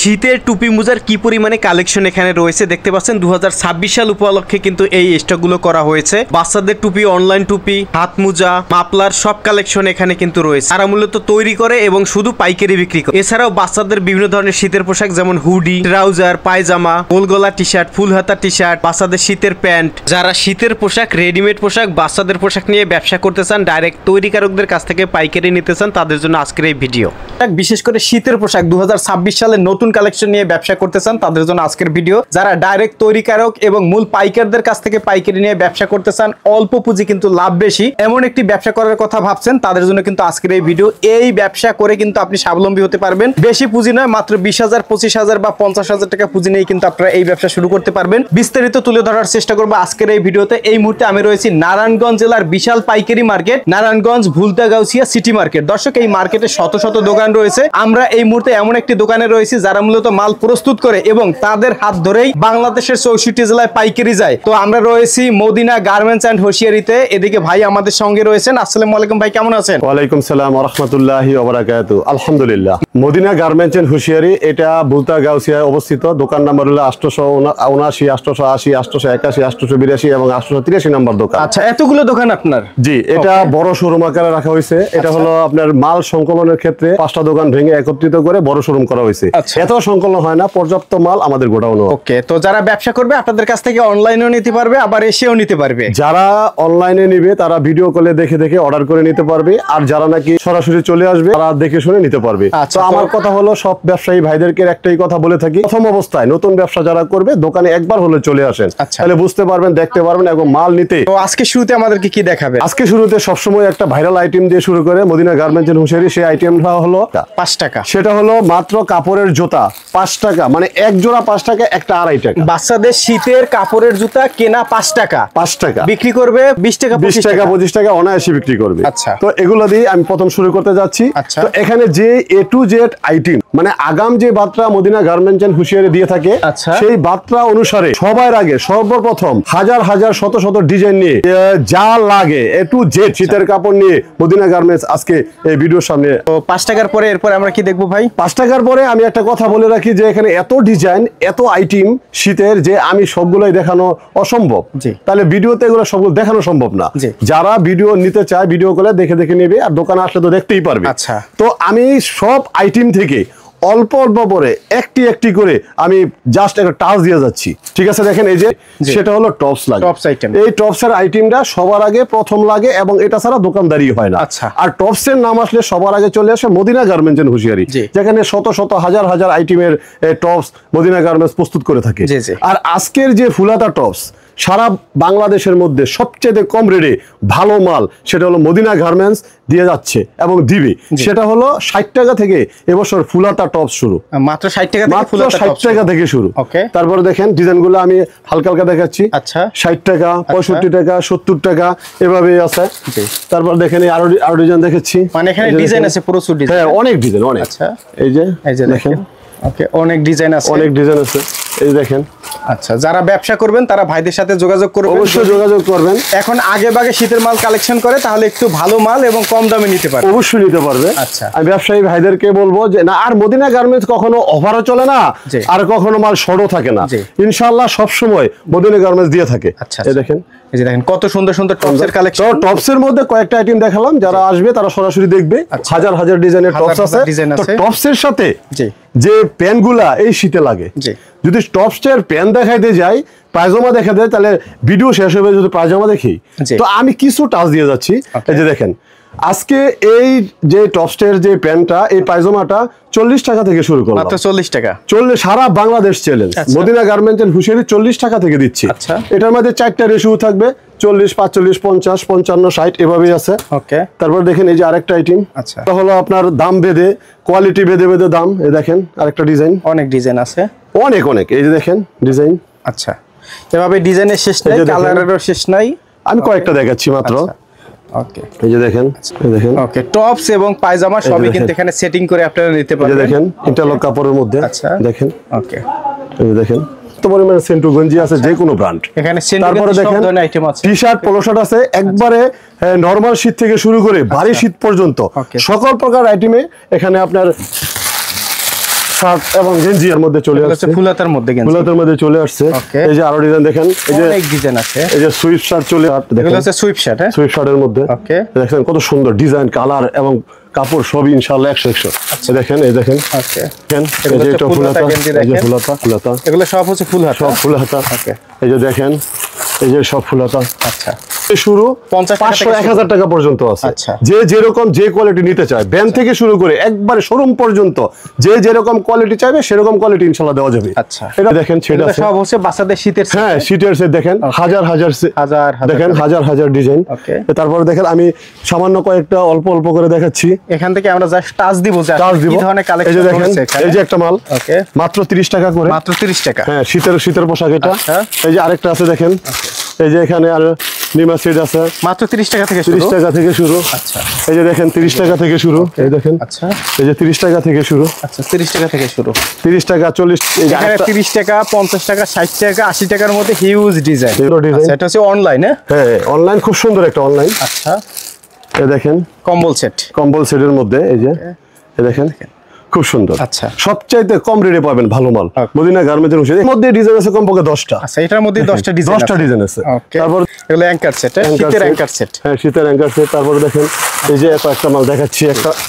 শীতের টুপি মোজার কি পরিমাণে কালেকশন এখানে রয়েছে দেখতে পাচ্ছেন। 2026 সাল উপলক্ষে কিন্তু এই স্টকগুলো করা হয়েছে। বাচ্চাদের টুপি, অনলাইন টুপি, হাত মোজা, মাফলার সব কালেকশন এখানে কিন্তু রয়েছে। তারা মূলত তৈরি করে এবং শুধু পাইকারি বিক্রি করে। এছাড়াও বাচ্চাদের বিভিন্ন ধরনের শীতের পোশাক যেমন হুডি, ট্রাউজার, পায়জামা, গোলগলা টি শার্ট, ফুল হাতা টি শার্ট, বাচ্চাদের শীতের প্যান্ট। যারা শীতের পোশাক, রেডিমেড পোশাক, বাচ্চাদের পোশাক নিয়ে ব্যবসা করতে চান, ডাইরেক্ট তৈরিকারকদের কাছ থেকে পাইকারি নিতে চান, তাদের জন্য আজকের এই ভিডিও। বিশেষ করে শীতের পোশাক 2026 সালের নতুন কালেকশন নিয়ে ব্যবসা করতে চান, তাদের জন্য আজকের ভিডিও। যারা ডাইরেক্ট তৈরিকারক এবং মূল পাইকারদের কাছ থেকে পাইকারি নিয়ে ব্যবসা করতে চান, অল্প পুঁজি কিন্তু লাভ বেশি, এমন একটি ব্যবসা করার কথা ভাবছেন, তাদের জন্য কিন্তু আজকের এই ভিডিও। এই ব্যবসা করে কিন্তু আপনি স্বাবলম্বী হতে পারবেন। বেশি পুঁজি নয়, মাত্র 20,000, 25,000 বা 50,000 টাকা পুঁজি নিয়ে কিন্তু আপনারা এই ব্যবসা শুরু করতে পারবেন। বিস্তারিত তুলে ধরার চেষ্টা করবো আজকের এই ভিডিওতে। এই মুহূর্তে আমি রয়েছি নারায়ণগঞ্জ জেলার বিশাল পাইকারি market, Narayanganj Bhulta Gausia city market. দর্শক, এই মার্কেটে শত শত দোকান রয়েছে। আমরা এই মুহূর্তে এমন একটি দোকানে রয়েছি যারা মূলত মাল প্রস্তুত করে এবং তাদের হাত ধরেই বাংলাদেশের 64 জেলায় পাইকারি যায়। তো আমরা রয়েছি মদিনা গার্মেন্টস এন্ড হোশিয়ারিতে। এদিকে ভাই আমাদের সঙ্গে রয়েছেন। আসসালামু আলাইকুম ভাই, কেমন আছেন? ওয়ালাইকুম সালাম ওয়া রাহমাতুল্লাহি ওয়া বারাকাতুহু। আলহামদুলিল্লাহ। মদিনা গার্মেন্টস এন্ড হোশিয়ারি, এটা ভুলতাগাউসিয়ায় অবস্থিত। দোকান নাম্বার হলো 879, 880, 881, 882 এবং 883 নম্বর দোকান। আচ্ছা, এতগুলো দোকান আপনার? জি, এটা বড় শোরুম আকারে রাখা হয়েছে। এটা হলো আপনার মাল সংকলনের ক্ষেত্রে 5টা দোকান ভেঙে একত্রিত করে বড় শোরুম করা হয়েছে। এত সংকলন হয় না, পর্যাপ্ত মাল আমাদের গোডাউনে। ওকে, তো যারা ব্যবসা করবে আপনাদের কাছ থেকে অনলাইনেও নিতে পারবে, আবার এসেও নিতে পারবে। যারা অনলাইনে নিবে তারা ভিডিও কলে দেখে দেখে অর্ডার করে নিতে পারবে, আর যারা নাকি সরাসরি চলে আসবে তারা দেখে শুনে নিতে পারবে। তো আমার কথা হলো, সব ব্যবসায়ী ভাইদেরকে একটাই কথা বলে থাকি, প্রথম অবস্থায় নতুন ব্যবসা যারা করবে দোকানে একবার হলে চলে আসেন, তাহলে বুঝতে পারবেন, দেখতে পারবেন এবং মাল নিতে। তো আজকে শুরুতে আমাদেরকে কি দেখাবে? আজকে শুরুতে সবসময় একটা ভাইরাল আইটেম দিয়ে শুরু করে মদিনা গার্মেন্টস এন্ড হোশিয়ারি। সেই আইটেমটা হলো 5 টাকা। সেটা হলো মাত্র কাপড়ের জুতা 5 টাকা, মানে এক জোড়া 5 টাকা, একটা 2.5 টাকা। বাচ্চাদের শীতের কাপড়ের জুতা কেনা 5 টাকা, 5 টাকা বিক্রি করবে 20 টাকা, 20 টাকা, 25 টাকা অনায়াসে বিক্রি করবে। আচ্ছা, তো এগুলো দিয়ে আমি প্রথম শুরু করতে যাচ্ছি। তো এখানে যে A to Z আইটেম, মানে আগাম যে বার্তা মদিনা গার্মেন্টস এন্ড হোশিয়ারি দিয়ে থাকে, সেই বার্তা অনুসারে সবার আগে সর্বপ্রথম হাজার হাজার শত শত ডিজাইন নিয়ে যা লাগে A to Z শীতের কাপড় নিয়ে মদিনা গার্মেন্টস আজকে এই ভিডিওর সামনে। তো 5 টাকার পরে এরপর আমরা কি দেখবো ভাই? 5 টাকার পরে আমি একটা কথা বলে রাখি যে এখানে এত ডিজাইন, এত আইটেম শীতের, যে আমি সবগুলোই দেখানো অসম্ভব। তাহলে ভিডিওতে এগুলো সবগুলো দেখানো সম্ভব না। যারা ভিডিও নিতে চায় ভিডিও করে দেখে দেখে নেবে, আর দোকানে আসলে তো দেখতেই পারবে। আচ্ছা, তো আমি সব আইটেম থেকে অল্প অল্প করে একটি একটি করে আমি জাস্ট একটা টাচ দিয়ে যাচ্ছি। ঠিক আছে, দেখেন এই যে সেটা হলো টপস লাগে। এই টপসের আইটেমটা সবার আগে প্রথম লাগে এবং এটা ছাড়া দোকানদারি হয় না। আর টপসের নাম আসলে সবার আগে চলে আসে মদিনা গার্মেন্টস এন্ড হোশিয়ারি, যেখানে শত শত হাজার হাজার আইটেমের টপস মদিনা গার্মেন্টস প্রস্তুত করে থাকে। আর আজকের যে ফুলাতা টপস সারা বাংলাদেশের মধ্যে সবচেয়ে কম রেটে ভালো মাল, সেটা হলো মদিনা গার্মেন্টস দিয়ে যাচ্ছে এবং দিবে। সেটা হলো 60 টাকা থেকে এবছর ফুলাতা টপস শুরু, মাত্র 60 টাকা থেকে, মাত্র 60 টাকা থেকে শুরু। তারপরে দেখেন ডিজাইনগুলো আমি হালকা হালকা দেখাচ্ছি। 60 টাকা, 65 টাকা, 70 টাকা এভাবে আছে। তারপর দেখেন আরো ডিজাইন দেখাচ্ছি, মানে এখানে ডিজাইন আছে প্রচুর ডিজাইন। হ্যাঁ, অনেক ডিজাইন, অনেক। এই যে দেখেন, ওকে, অনেক ডিজাইন আছে, অনেক ডিজাইন আছে, এই দেখেন। আচ্ছা, যারা ব্যবসা করবেন তারা ভাইদের সাথে যোগাযোগ করবেন, অবশ্যই যোগাযোগ করবেন। এখন আগে ভাগে শীতের মাল কালেকশন করে, তাহলে একটু ভালো মাল এবং কম দামে নিতে পারবে, অবশ্যই নিতে পারবে। আচ্ছা, আমি ব্যবসায়ী ভাইদেরকে বলবো যে না, আর মদিনা গার্মেন্টস কখনো অফারও চলে না, আর কখনো মাল শর্টও থাকে না। ইনশাআল্লাহ সব সময় মদিনা গার্মেন্টস দিয়ে থাকে। এই দেখেন, এই যে দেখেন কত সুন্দর সুন্দর টপসের কালেকশন। টপসের মধ্যে কয়েকটা আইটেম দেখালাম, যারা আসবে তারা সরাসরি দেখবে। হাজার হাজার ডিজাইনের টপস আছে। তো টপসের সাথে যে প্যান্টগুলা এই শীতে লাগে, যদি টপসের প্যান্ট দেখাইতে যাই, পায়জামা দেখা দেয়, তাহলে ভিডিও শেষ হবে যদি পায়জামা দেখি। তো আমি কিছু টাচ দিয়ে যাচ্ছি। এই যে দেখেন, আজকে এই যে টপসের যে প্যান্টটা, এই পায়জামাটা 40 টাকা থেকে শুরু করলাম, মাত্র 40 টাকা। সারা Bangladesh challenge Madina garments and hosiery 40 টাকা থেকে দিচ্ছি। এটার মধ্যে 4টা রেশিও থাকবে, 40, 45, 50, 55, 60 এভাবেই আছে। তারপর দেখেন এই যে আরেকটা আইটেম, এটা হলো আপনার দাম বেঁধে, কোয়ালিটি বেঁধে বেঁধে দাম। এই দেখেন আরেকটা ডিজাইন, অনেক ডিজাইন আছে, অনেক অনেক। এই যে দেখেন ডিজাইন। আচ্ছা, এভাবে ডিজাইনের শেষ নাই, কালারেরও শেষ নাই। আমি কয়েকটা দেখাচ্ছি মাত্র। ওকে, এই যে দেখেন, এই দেখেন। ওকে, টপস এবং পায়জামা সবই কিন্তু এখানে সেটিং করে আপনারা নিতে পারবেন। এই দেখেন ইন্টারলক কাপড়ের মধ্যে। আচ্ছা, দেখেন। ওকে, এই যে দেখেন তো পরিমাণে সেন্টু গঞ্জি আছে, যে কোনো ব্র্যান্ড এখানে। তারপরে দেখেন টি-শার্ট, পোলো শার্ট আছে, একবারে নরমাল শীত থেকে শুরু করে ভারী শীত পর্যন্ত সকল প্রকার আইটেমে এখানে আপনার শার্ট এবং গেঞ্জি এর মধ্যে চলে আসছে, ফুল হাতার মধ্যে গেঞ্জি, ফুল হাতার মধ্যে চলে আসছে। এই যে আরো ডিজাইন দেখেন, এই যে অনেক ডিজাইন আছে, এই যে সুইফট শার্ট চলে আসছে, দেখেন এগুলো হচ্ছে সুইফট শার্ট, হ্যাঁ সুইফট শার্টের মধ্যে দেখেন কত সুন্দর ডিজাইন, কালার এবং কাপড় সবই ইনশাআল্লাহ 100 দেখেন, এই দেখেন ওকে দেখেন, এই যে এটা ফুল হাতা, এই যে ফুল হাতা, ফুল হাতা, এগুলো সব হচ্ছে ফুল হাতা, সব ফুল হাতা। ওকে এই যে দেখেন, এই যে সব ফুল হাতা। আচ্ছা, শুরু 500-1000 টাকা পর্যন্ত আছে। আচ্ছা, যে যেরকম যে কোয়ালিটি নিতে চায়, ব্যান্ড থেকে শুরু করে একবারে শোরুম পর্যন্ত যে যেরকম কোয়ালিটি চাইবে সেরকম কোয়ালিটি ইনশাআল্লাহ দেওয়া যাবে। আচ্ছা, এটা দেখেন সেটা সব হচ্ছে বাচ্চাদের শীতের সেট, হ্যাঁ শীতের সেট দেখেন, হাজার দেখেন, হাজার ডিজাইন। তারপরে দেখেন আমি সামান্য কয়েকটা অল্প অল্প করে দেখাচ্ছি, এখান থেকে আমরা জাস্ট টাচ দিব, কি ধরনের কালেকশন রয়েছে এখানে। এই যে একটা মাল, ওকে মাত্র 30 টাকা করে, মাত্র 30 টাকা, হ্যাঁ শীতের পোশাক এটা। এই যে আরেকটা আছে দেখেন, এই যে এখানে আর নিমা সেট আছে, মাত্র 30 টাকা থেকে শুরু, 30 টাকা থেকে শুরু। আচ্ছা, এই যে দেখেন 30 টাকা থেকে শুরু, এই দেখেন, আচ্ছা এই যে 30 টাকা থেকে শুরু, আচ্ছা 30 টাকা থেকে শুরু, 30 টাকা 40, এখানে 30 টাকা 50 টাকা 60 টাকা 80 টাকার মধ্যে হিউজ ডিজাইন। আচ্ছা, এটা হচ্ছে অনলাইন, হ্যাঁ অনলাইন, খুব সুন্দর একটা অনলাইন। আচ্ছা, এই দেখেন কম্বল সেটের মধ্যে, এই যে এই দেখেন খুব সুন্দর। আচ্ছা, সবচাইতে কম রেটে পাবেন ভালো মাল মদিনা গার্মেন্টসের মধ্যে। ডিজাইন আছে কমপক্ষে 10টা। আচ্ছা, এটার মধ্যে 10টা ডিজাইন আছে। তারপর এগুলো অ্যাঙ্কার সেট, শীতের অ্যাঙ্কার সেট, হ্যাঁ শীতের অ্যাঙ্কার সেট। তারপরে দেখেন এই যে একটা মাল দেখাচ্ছি,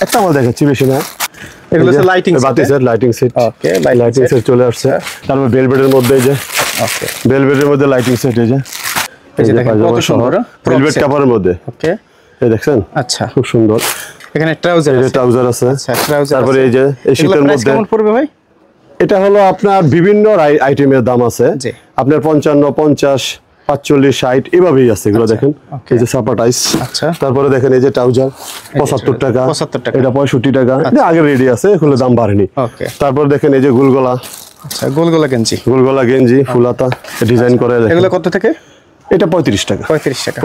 একটা মাল দেখাচ্ছি, বেশি না। এগুলো হচ্ছে লাইটিং সেট, লাইটিং সেট, ওকে লাইটিং সেট চলে আসছে। তারপর বেলভেটের মধ্যে, এই যে ওকে বেলভেটের মধ্যে লাইটিং সেট, এই যে দেখেন কত সুন্দর বেলভেট কাপড়ের মধ্যে, ওকে এই দেখছেন। আচ্ছা, খুব সুন্দর। এখানে ট্রাউজার আছে। আচ্ছা, ট্রাউজার। তারপরে এই যে এই শীতের মধ্যে কেমন পড়বে ভাই? এটা হলো আপনার বিভিন্ন আইটেমের দাম আছে, আপনার 55, 50, 45, 60 এভাবেই আছে এগুলো। দেখেন এই যে সাপাটাইস। আচ্ছা, তারপরে দেখেন এই যে ট্রাউজার 75 টাকা, এটা 65 টাকা, এটা আগে রেডি আছে, এগুলো দাম বাড়েনি। ওকে, তারপর দেখেন এই যে গোলগলা। আচ্ছা, গোলগলা গেঞ্জি ফুল হাতা ডিজাইন করে। এগুলো কত থেকে? এটা 35 টাকা। 35 টাকা।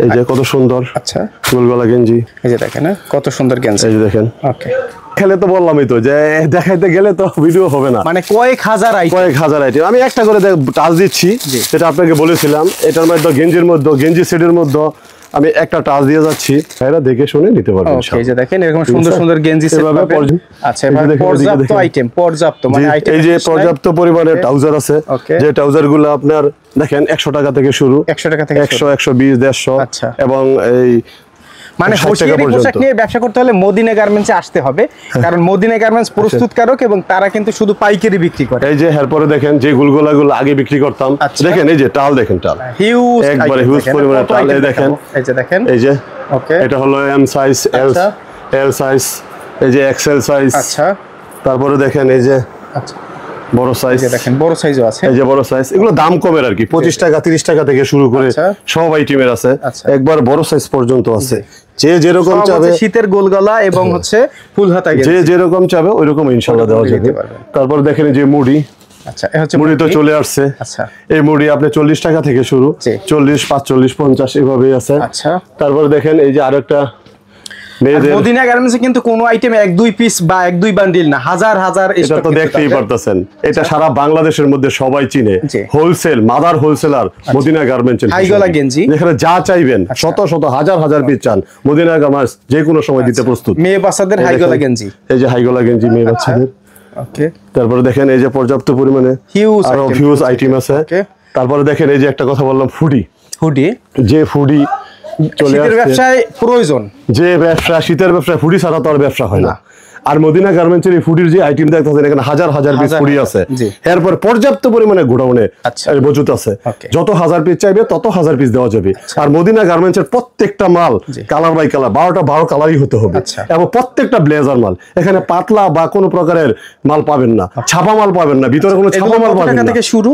এই যে কত সুন্দর। আচ্ছা, গোলগলা গেঞ্জি, এই যে দেখেন কত সুন্দর গেঞ্জি, এই যে দেখেন। ওকে, খেলে তো বললামই তো যে দেখাইতে গেলে তো ভিডিও হবে না, মানে কয়েক হাজার আইটেম। আমি একটা করে টাচ দিচ্ছি, যেটা আপনাকে বলেছিলাম। এটার মধ্যে গেঞ্জি সেটের মধ্যে আমি একটা টাচ দিয়ে যাচ্ছি, ভাইরা দেখে শুনে নিতে পারবেন। এই যে দেখেন এরকম সুন্দর সুন্দর গেঞ্জি সেট পাবেন। আচ্ছা, এবারে পর্যাপ্ত আইটেম, মানে আইটেম, এই যে পর্যাপ্ত পরিমাণে ট্রাউজার আছে, যে ট্রাউজার গুলো আপনার দেখেন 100 টাকা থেকে শুরু, 100 টাকা থেকে 100, 120, 150 এবং এই মানে হোশিয়ারি পোশাক নিয়ে ব্যবসা করতে হলে মদিনা গার্মেন্টসে আসতে হবে, কারণ মদিনা গার্মেন্টস প্রস্তুতকারক এবং তারা কিন্তু শুধু পাইকারি বিক্রি করে। এই যে এরপরে দেখেন যে গুলগুলাগুলো আগে বিক্রি করতাম, দেখেন এই যে টাল, দেখেন টাল হিউজ, একবারে হিউজ পরিমাণে টাল। এই দেখেন, এই যে দেখেন, এই যে ওকে, এটা হলো এম সাইজ, এল সাইজ, এই যে এক্সেল সাইজ। আচ্ছা, তারপরে দেখেন এই যে আচ্ছা বড় সাইজ, দেখেন বড় সাইজও আছে, এই যে বড় সাইজ। এগুলো দাম কমের আর কি, 25 টাকা 30 টাকা থেকে শুরু করে সব আইটেমের আছে, একবার বড় সাইজ পর্যন্ত আছে। যে যেরকম চাবে, শীতের গোলগলা এবং হচ্ছে ফুল হাতা, যে যেরকম চাবে ওইরকম ইনশাআল্লাহ দেওয়া যাবে। তারপর দেখেন যে মুড়ি। আচ্ছা, এই হচ্ছে মুড়ি তো চলে আসছে। আচ্ছা, এই মুড়ি আপনি 40 টাকা থেকে শুরু, 40, 45, 50 এভাবেই আছে। আচ্ছা, তারপর দেখেন এই যে আরেকটা মদিনা গার্মেন্টসে কিন্তু কোনো আইটেম 1-2 পিস বা 1-2 বান্ডিল না, হাজার এটা তো দেখতেই পারতেছেন। এটা সারা বাংলাদেশের মধ্যে সবাই চিনে, wholesale mother wholesaler Madina garments. হাইগলা গেঞ্জি যেখানে যা চাইবেন, শত হাজার পিস চান, মদিনা গার্মেন্টস যে কোনো সময় দিতে প্রস্তুত। মেয়ে বাচ্চাদের হাইগলা গেঞ্জি, এই যে হাইগলা গেঞ্জি মেয়ে বাচ্চাদের। ওকে, তারপরে দেখেন এই যে পর্যাপ্ত পরিমাণে হিউজ আইটেম আছে। তারপরে দেখেন এই যে একটা কথা বললাম, ফুডি, যে ফুডি শীতের ব্যবসায় প্রয়োজন, যে ব্যবসা শীতের ব্যবসায় ফুডি ছাড়া তো আর ব্যবসা হয় না। আর মদিনা গার্মেন্টসের এই ফুডির যে আইটেম দেখতেছেন, এখানে হাজার পিস ফুডি আছে। এরপর পর্যাপ্ত পরিমাণে গোডাউনে মজুত আছে, যত 1000 পিস চাইবে তত 1000 পিস দেওয়া যাবে। আর মদিনা গার্মেন্টসের প্রত্যেকটা মাল কালার বাই কালার, 12 কালারই হতে হবে, এবং প্রত্যেকটা ব্লেজার মাল। এখানে পাতলা বা কোনো প্রকারের মাল পাবেন না, ছাপা মাল পাবেন না, ভিতরে কোনো ছাপা মাল পাবেন না।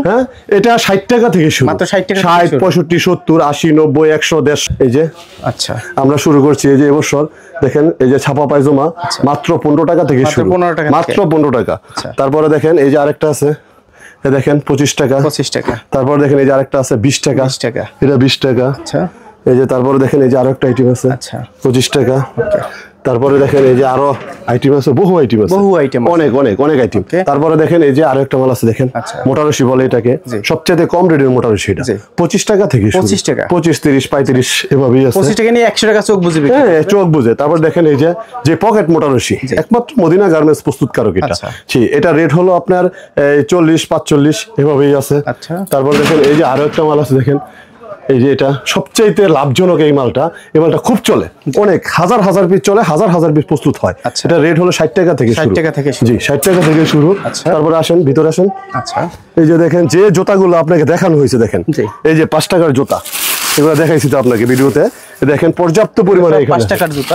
হ্যাঁ, এটা 60 টাকা থেকে শুরু, মাত্র 60 টাকা, 60, 65, 70, 80, 90, 100, 150। এই যে আচ্ছা আমরা শুরু করছি এই যে এবছর দেখেন এই যে ছাপা পায়জামা মাত্র 15 টাকা থেকে শুরু, মাত্র 15 টাকা। তারপরে দেখেন এই যে আরেকটা আছে, এই দেখেন 25 টাকা। তারপর দেখেন এই যে আরেকটা আছে 20 টাকা, এটা 20 টাকা। আচ্ছা, এই যে তারপরে দেখেন এই যে আরেকটা আইটেম আছে, আচ্ছা 25 টাকা। তারপরে দেখেন এই যে আরো আইটেম আছে, বহু আইটেম আছে, অনেক অনেক অনেক আইটেম। তারপরে দেখেন এই যে আরো একটা মাল আছে, দেখেন মোটারসি বলে এটাকে, সবচেয়ে কম রেটের মোটারসি এটা 25 টাকা থেকে 25 টাকা, 25 30 35 এভাবেই আছে। 25 টাকা নিয়ে 100 টাকা চোখ বুঝবে, হ্যাঁ চোখ বুঝে। তারপর দেখেন এই যে পকেট মোটারসি, একমাত্র মদিনা গার্মেন্টস প্রস্তুতকারক এটা। এটা রেট হলো আপনার 40 45 এভাবেই আছে। তারপর দেখেন এই যে আরো একটা মাল আছে, দেখেন এই যে এটা সবচাইতে লাভজনক এই মালটা খুব চলে, অনেক হাজার হাজার পিস চলে, হাজার হাজার পিস প্রস্তুত হয়। এটা রেট হলো 60 টাকা থেকে শুরু। 60 টাকা থেকে জি 60 টাকা থেকে শুরু। তারপরে আসেন ভিতরে আসেন। আচ্ছা এই যে দেখেন যে জুতাগুলো আপনাকে দেখানো হয়েছে, দেখেন এই যে 5 টাকার জুতা, এগুলো দেখাইছি তো আপনাকে ভিডিওতে। দেখেন পর্যাপ্ত পরিমাণে এখানে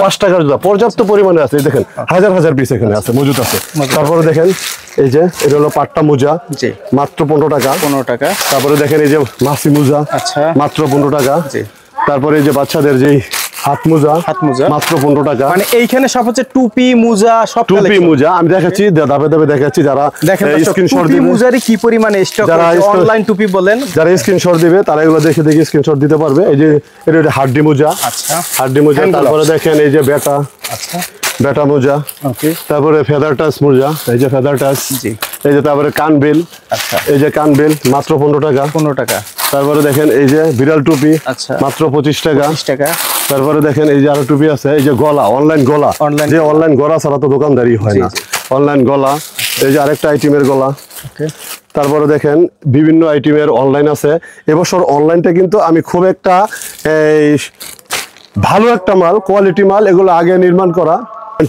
5 টাকার জুতা পর্যাপ্ত পরিমাণে আছে, দেখেন হাজার হাজার পিস এখানে আছে, মজুদ আছে। তারপরে দেখেন এই যে এটা হলো পাট্টা মোজা, মাত্র 15 টাকা। তারপরে দেখেন এই যে মাসি মোজা, মাত্র 15 টাকা। তারপরে এই যে বাচ্চাদের যেই হাত মোজা মাত্র 15 টাকা। মানে এইখানে সব হচ্ছে টুপি মোজা, সব টুপি মোজা আমি দেখাচ্ছি, ধাপে ধাপে দেখাচ্ছি। যারা স্ক্রিনশট দিবে, মোজারই কি পরিমাণে স্টক আছে, অনলাইন টুপি বলেন, যারা স্ক্রিনশট দিবে তারা এগুলো দেখে দেখে স্ক্রিনশট দিতে পারবে। এই যে এটা হাড্ডি মোজা, আচ্ছা হাড্ডি মোজা। তারপরে দেখেন এই যে বেটা, আচ্ছা বেটা মোজা, ওকে। তারপরে ফেদার টাচ মোজা, এই যে ফেদার টাচ, জি। এই যে তারপরে কানবেল, আচ্ছা এই যে কানবেল মাত্র 15 টাকা। তারপরে দেখেন এই যে বিড়াল টুপি, আচ্ছা মাত্র 25 টাকা। তারপরে দেখেন এই যে আরো টুপি আছে, এই যে গলা, অনলাইন গলা, যে অনলাইন গলা ছাড়া তো দোকানদারি হয় না, অনলাইন গলা। এই যে আরেকটা আইটেমের গলা, ওকে। তারপরে দেখেন বিভিন্ন আইটেমের অনলাইন আছে। এবছর অনলাইনটা কিন্তু আমি খুব একটা ভালো একটা মাল, কোয়ালিটি মাল, এগুলো আগে নির্মাণ করা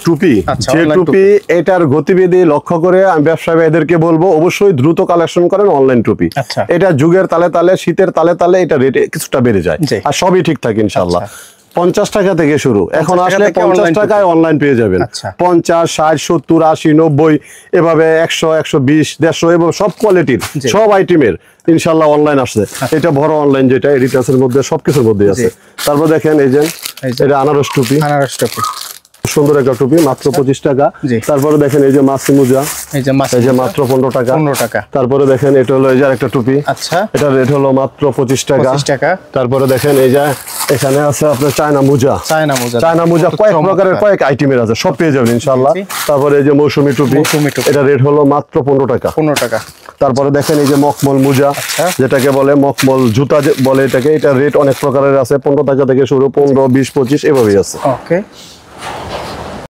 টুপি, যে টুপি এটার গতিবিধি লক্ষ্য করে আমি ব্যবসায়ীদেরকে বলবো অবশ্যই দ্রুত কালেকশন করেন অনলাইন টুপি। এটা যুগের তালে তালে, শীতের তালে তালে এটা রেট কিছুটা বেড়ে যায়, আর সবই ঠিক থাকে ইনশাল্লাহ। 50 টাকা থেকে শুরু, এখন আসলে 50 টাকায় অনলাইন পেয়ে যাবেন। 50 60 70 80 90 এভাবে 100 120 150 এবং সব কোয়ালিটির সব আইটেমের ইনশাল্লাহ অনলাইন আসছে। এটা বড় অনলাইন, যেটা এডিটাসের মধ্যে সবকিছুর মধ্যে আছে। তারপর দেখেন এই যে এটা আনারস টুপি, সুন্দর একটা টুপি মাত্র 25 টাকা। তারপরে দেখেন এই যে মাসি মোজা, এই যে মাত্র 15 টাকা। তারপরে দেখেন এটা হলো এই যে একটা টুপি, আচ্ছা এটা রেট হলো মাত্র 25 টাকা। তারপরে দেখেন এই যে এখানে আছে আপনার চায়না মোজা, কয়েক প্রকারের কয়েক আইটেমের আছে, সব পেয়ে যাবেন ইনশাআল্লাহ। তারপরে এই যে মৌসুমী টুপি, এটা রেট হলো মাত্র 15 টাকা। তারপরে দেখেন এই যে মকমল মোজা, যেটাকে বলে মকমল জুতা বলে এটাকে, এটা রেট অনেক প্রকারের আছে, 15 টাকা থেকে শুরু, 15 20 25 এভাবেই আছে, ওকে।